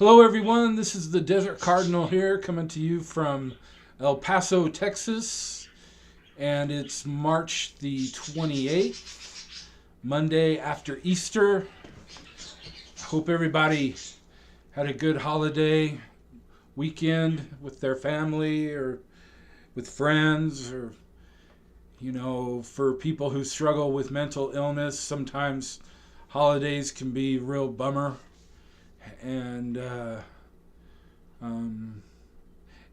Hello, everyone. This is the Desert Cardinal here, coming to you from El Paso, Texas. And it's March the 28th, Monday after Easter. Hope everybody had a good holiday weekend with their family or with friends, or, for people who struggle with mental illness, sometimes holidays can be a real bummer. And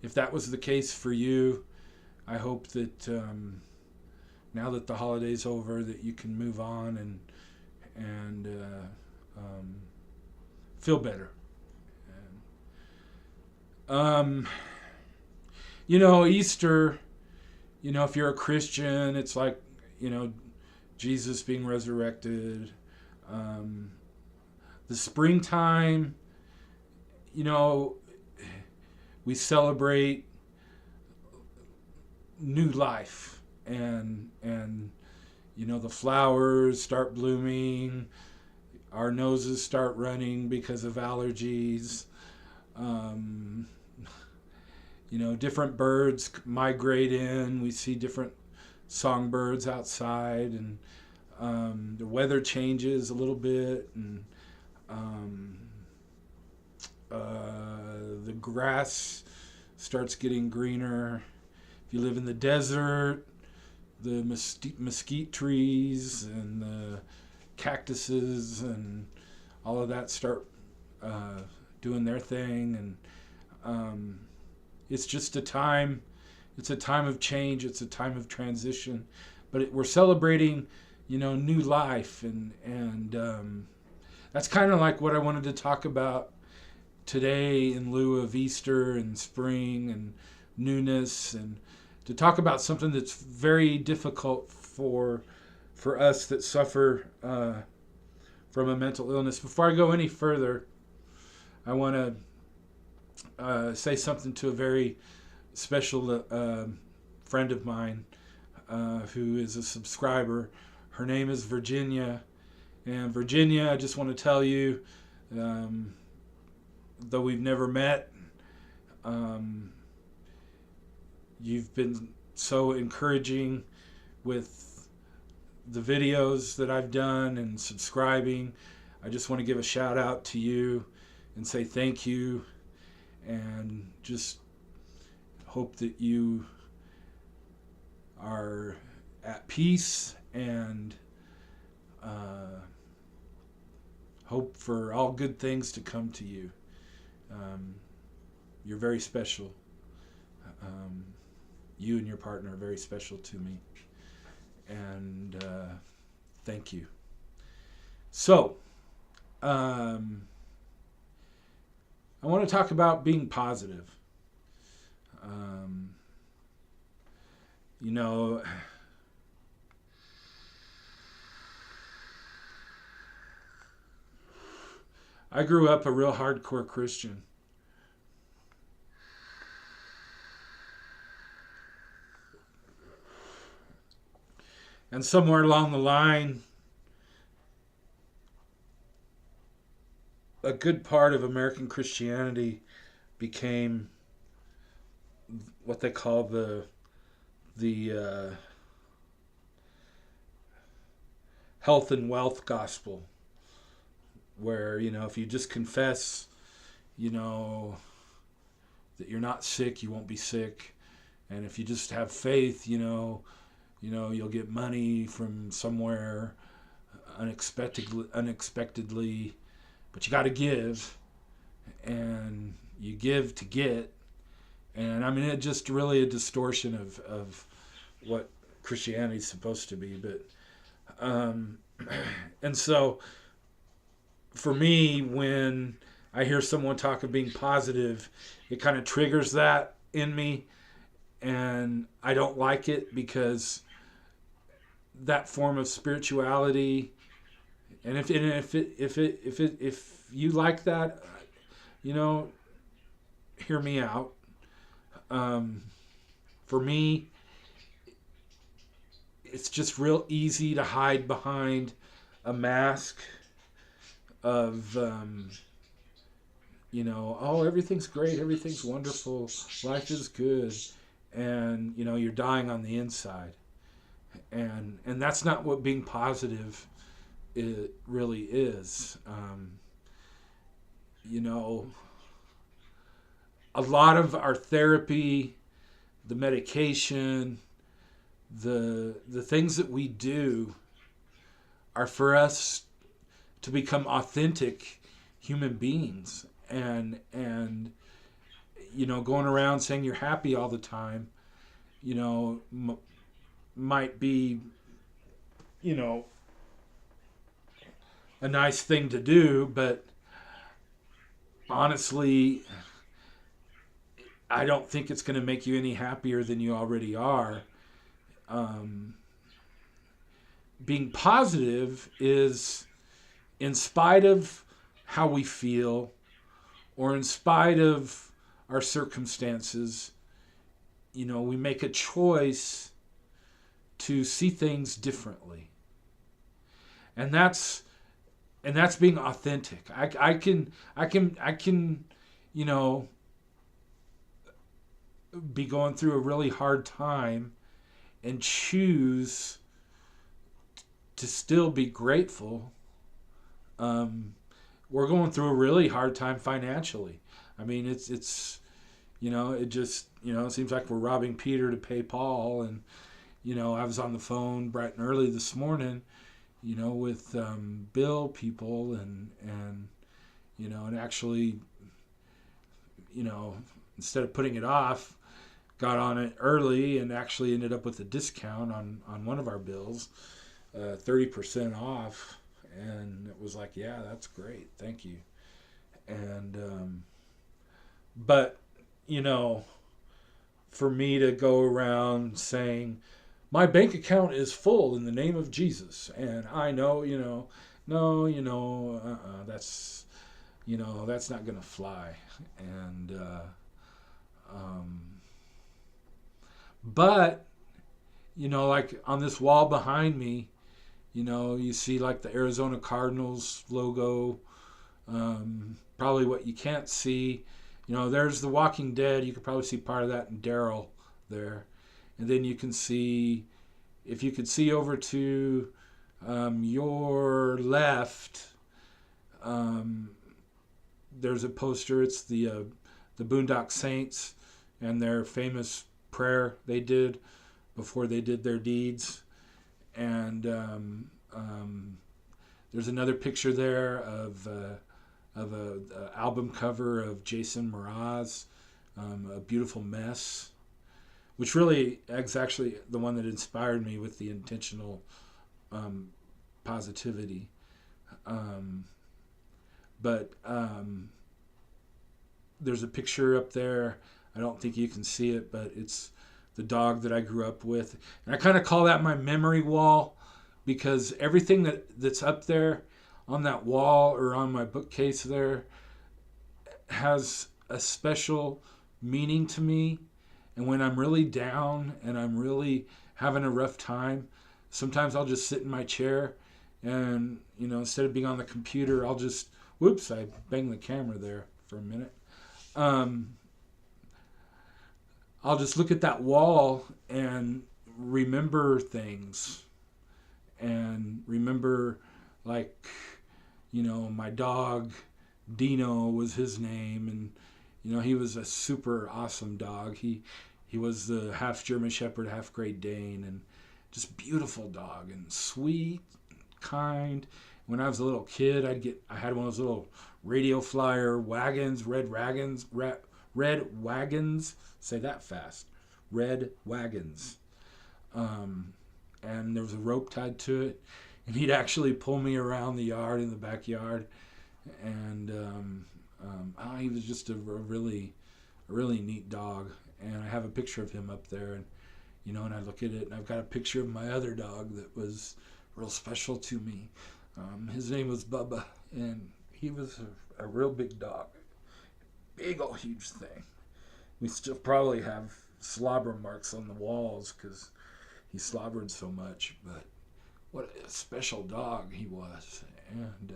if that was the case for you, I hope that now that the holiday's over, that you can move on and feel better. Easter. If you're a Christian, it's like Jesus being resurrected. The springtime, we celebrate new life, and the flowers start blooming, our noses start running because of allergies. Different birds migrate in. We see different songbirds outside, and the weather changes a little bit, and the grass starts getting greener. If you live in the desert, the mesquite trees and the cactuses and all of that start doing their thing, and it's just a time. It's a time of change. It's a time of transition, but we're celebrating, new life, and that's kind of like what I wanted to talk about today in lieu of Easter and spring and newness, and to talk about something that's very difficult for us that suffer from a mental illness. Before I go any further, I want to say something to a very special friend of mine who is a subscriber. Her name is Virginia. And Virginia, I just want to tell you, though we've never met, you've been so encouraging with the videos that I've done and subscribing. I just want to give a shout out to you and say thank you, and just hope that you are at peace, and hope for all good things to come to you. You're very special. You and your partner are very special to me, and thank you. So, I want to talk about being positive. I grew up a real hardcore Christian. And somewhere along the line, a good part of American Christianity became what they call the health and wealth gospel, where if you just confess that you're not sick, you won't be sick, and if you just have faith, you'll get money from somewhere unexpectedly, but you got to give, and you give to get. And I mean, it's just really a distortion of what Christianity is supposed to be. But and so for me, when I hear someone talk of being positive, it kind of triggers that in me, and I don't like it, because that form of spirituality, and if you like that, hear me out. For me, it's just real easy to hide behind a mask of oh, everything's great, everything's wonderful, life is good, and you're dying on the inside, and that's not what being positive it really is. You know, a lot of our therapy, the medication, the things that we do are for us to become authentic human beings, and going around saying you're happy all the time, might be you know a nice thing to do, but honestly, I don't think it's going to make you any happier than you already are. Um, Being positive is, in spite of how we feel or in spite of our circumstances, we make a choice to see things differently. And that's being authentic. I can you know be going through a really hard time and choose to still be grateful. We're going through a really hard time financially. I mean, it just it seems like we're robbing Peter to pay Paul. And I was on the phone bright and early this morning, with bill people, and actually, instead of putting it off, got on it early and actually ended up with a discount on one of our bills, 30% off. And it was like, yeah, that's great, thank you. And but for me to go around saying my bank account is full in the name of Jesus, and I know, no, that's not gonna fly. And um, but like on this wall behind me, you see like the Arizona Cardinals logo. Probably what you can't see, there's The Walking Dead. You could probably see part of that in Daryl there. And then you can see, if you could see over to your left, there's a poster. It's the Boondock Saints and their famous prayer they did before they did their deeds. And there's another picture there of a album cover of Jason Mraz, A Beautiful Mess, which really is actually the one that inspired me with the intentional positivity. But there's a picture up there. I don't think you can see it, but it's the dog that I grew up with. And I kind of call that my memory wall, because everything that's up there on that wall or on my bookcase there has a special meaning to me. And when I'm really down and I'm really having a rough time, sometimes I'll just sit in my chair and, instead of being on the computer, I'll just, whoops, I banged the camera there for a minute. I'll just look at that wall and remember things, and remember, like, my dog Dino was his name, and he was a super awesome dog. He was the half German Shepherd, half Great Dane, and just beautiful dog and sweet, kind. When I was a little kid, I had one of those little radio flyer wagons, red wagons. Say that fast, red wagons. And there was a rope tied to it, and he'd actually pull me around the yard, in the backyard, and he was just a really neat dog. And I have a picture of him up there, and and I look at it, and I've got a picture of my other dog that was real special to me. His name was Bubba, and he was a real big dog, big old huge thing. We still probably have slobber marks on the walls because he slobbered so much, but what a special dog he was. And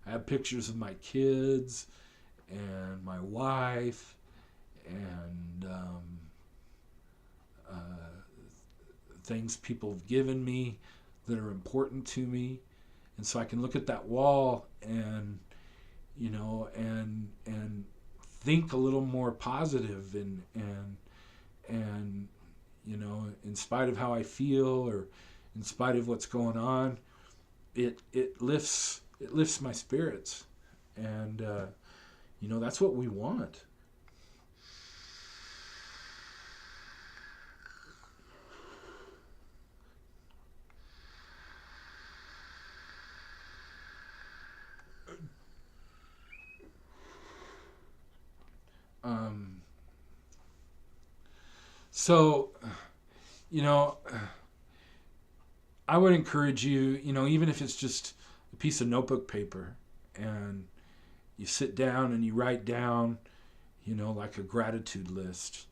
I have pictures of my kids and my wife and uh, things people have given me that are important to me. And so I can look at that wall and, and think a little more positive and in spite of how I feel or in spite of what's going on, it lifts my spirits, and that's what we want. Um, so, you know, I would encourage you, even if it's just a piece of notebook paper, and you sit down and you write down, like a gratitude list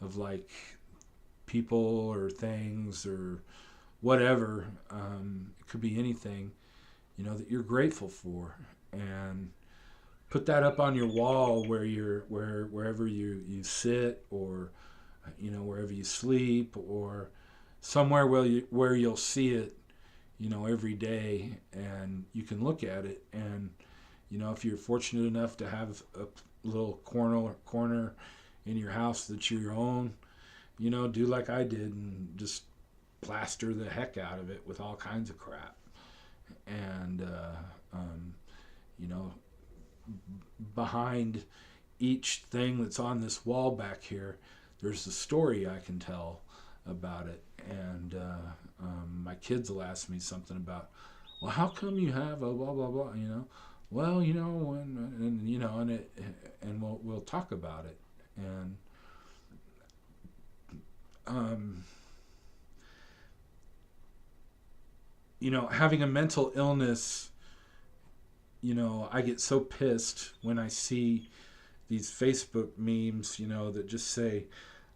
of like people or things or whatever. It could be anything, that you're grateful for, and put that up on your wall wherever you sit, or wherever you sleep, or somewhere where you'll see it, every day, and you can look at it. And if you're fortunate enough to have a little corner in your house that's your own, do like I did and just plaster the heck out of it with all kinds of crap. And you know behind each thing that's on this wall back here, there's a story I can tell about it. And my kids will ask me something about, well, how come you have a blah blah blah, well, and we'll talk about it. And um, having a mental illness, I get so pissed when I see these Facebook memes, that just say,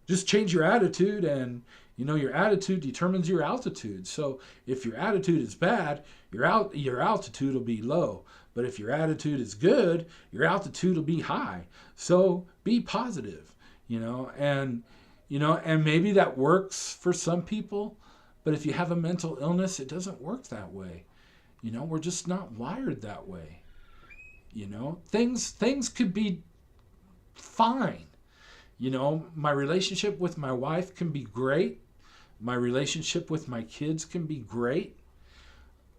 just change your attitude, and your attitude determines your altitude. So if your attitude is bad, your altitude will be low. But if your attitude is good, your altitude will be high. So be positive, and maybe that works for some people, but if you have a mental illness, it doesn't work that way. We're just not wired that way. Things could be fine. My relationship with my wife can be great. My relationship with my kids can be great.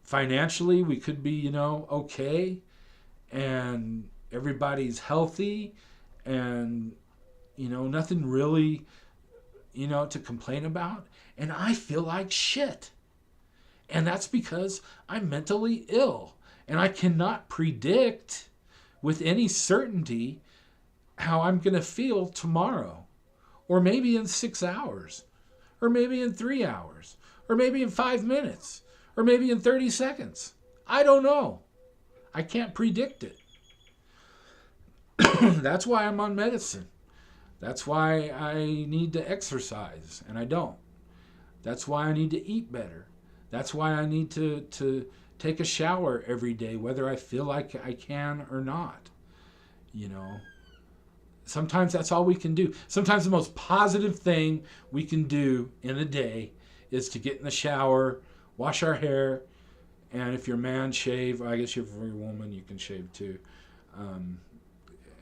Financially, we could be, okay. And everybody's healthy, and, nothing really, to complain about. And I feel like shit. And that's because I'm mentally ill. And I cannot predict with any certainty how I'm going to feel tomorrow, or maybe in 6 hours, or maybe in 3 hours, or maybe in 5 minutes, or maybe in 30 seconds. I don't know. I can't predict it. That's why I'm on medicine. That's why I need to exercise, and I don't. That's why I need to eat better. That's why I need to take a shower every day, whether I feel like I can or not. Sometimes that's all we can do. Sometimes the most positive thing we can do in a day is to get in the shower, wash our hair, and if you're a man, shave. I guess if you're a woman, you can shave too.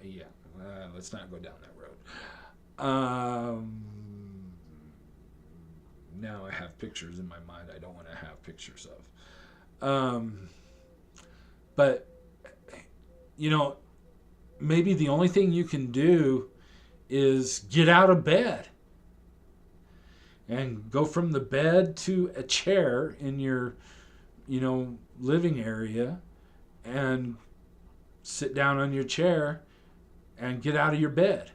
Yeah, let's not go down that road. Now I have pictures in my mind I don't want to have pictures of. But, maybe the only thing you can do is get out of bed and go from the bed to a chair in your, living area, and sit down on your chair and get out of your bed.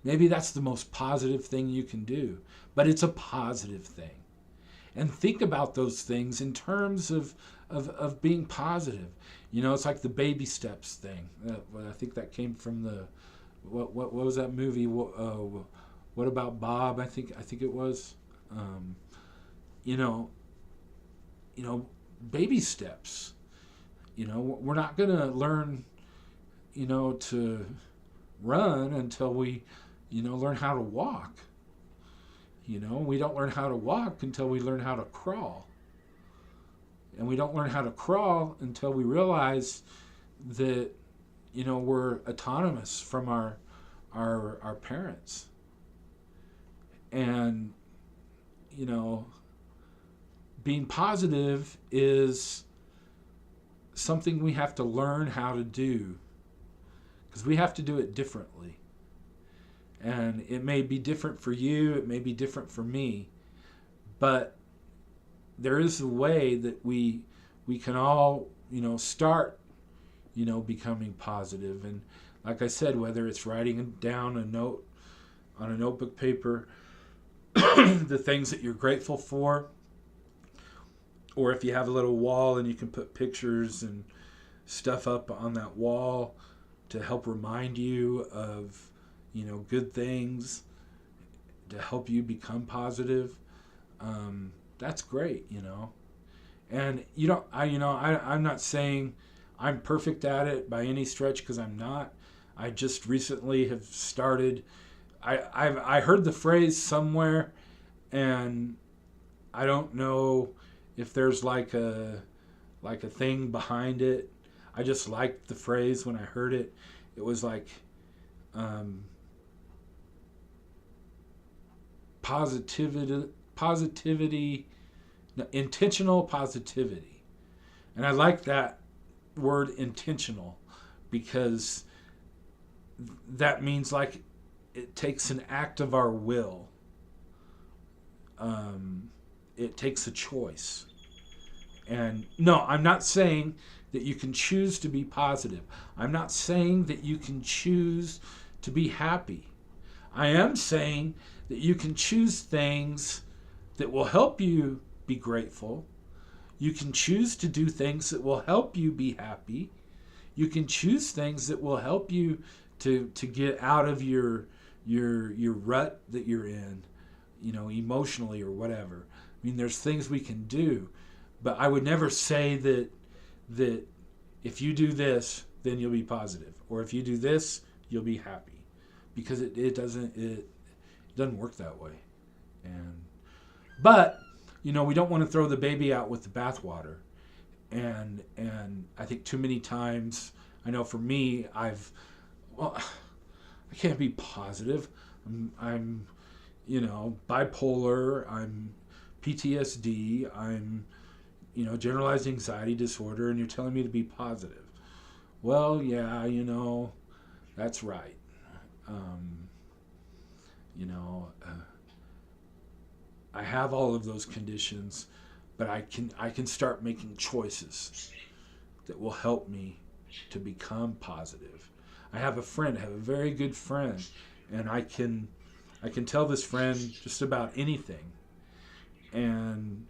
Maybe that's the most positive thing you can do, but it's a positive thing. And think about those things in terms of being positive. It's like the baby steps thing. I think that came from the what was that movie? What about Bob? I think it was. Baby steps. We're not gonna learn, to run until we, learn how to walk. We don't learn how to walk until we learn how to crawl. And we don't learn how to crawl until we realize that, we're autonomous from our parents. And, being positive is something we have to learn how to do, because we have to do it differently. And it may be different for you, it may be different for me, but there is a way that we can all, start, becoming positive. And like I said, whether it's writing down a note on a notebook paper, the things that you're grateful for, or if you have a little wall and you can put pictures and stuff up on that wall to help remind you of, good things, to help you become positive. That's great, And I'm not saying I'm perfect at it by any stretch, because I'm not. I just recently have started. I heard the phrase somewhere, and I don't know if there's like a thing behind it. I just liked the phrase when I heard it. It was like positivity, no, intentional positivity. And I like that word, intentional, because that means like it takes an act of our will. It takes a choice. And no, I'm not saying that you can choose to be positive. I'm not saying that you can choose to be happy. I am saying that you can choose things that will help you be grateful. You can choose to do things that will help you be happy. You can choose things that will help you to get out of your rut that you're in, emotionally or whatever. I mean, there's things we can do, but I would never say that if you do this, then you'll be positive, or if you do this, you'll be happy, because it doesn't work that way. But we don't want to throw the baby out with the bathwater, and I think too many times, I know for me, I can't be positive. I'm bipolar. I'm PTSD. I'm generalized anxiety disorder, and you're telling me to be positive. Well, yeah, that's right. I have all of those conditions, but I can start making choices that will help me to become positive. I have a very good friend, and I can tell this friend just about anything. And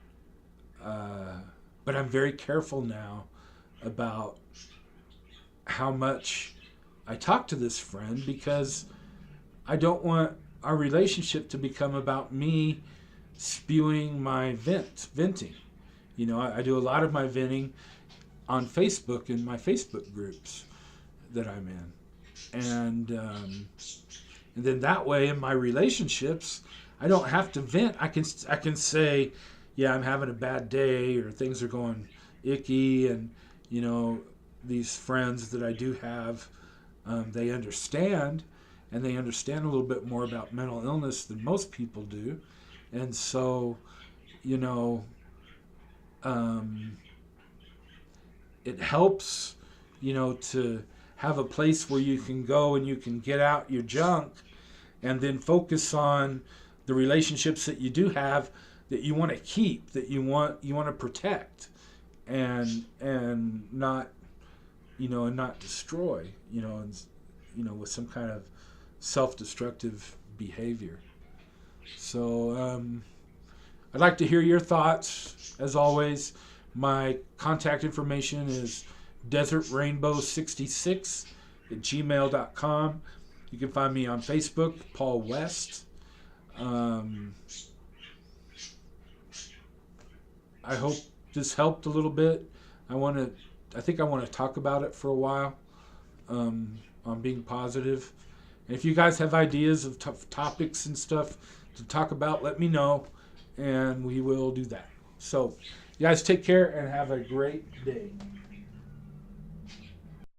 but I'm very careful now about how much I talk to this friend, because I don't want our relationship to become about me spewing my venting. I do a lot of my venting on Facebook, in my Facebook groups that I'm in. And then that way in my relationships, I don't have to vent. I can say, yeah, I'm having a bad day, or things are going icky, and these friends that I do have, they understand, and they understand a little bit more about mental illness than most people do. And so, it helps, to have a place where you can go and you can get out your junk, and then focus on the relationships that you do have, that you want to keep, that you want to protect, and not, and not destroy, with some kind of self-destructive behavior. So I'd like to hear your thoughts. As always, my contact information is desertrainbow66@gmail.com. You can find me on Facebook, Paul West. I hope this helped a little bit. I think I want to talk about it for a while. on being positive. And if you guys have ideas of topics and stuff to talk about, let me know, and we will do that. So, you guys take care and have a great day.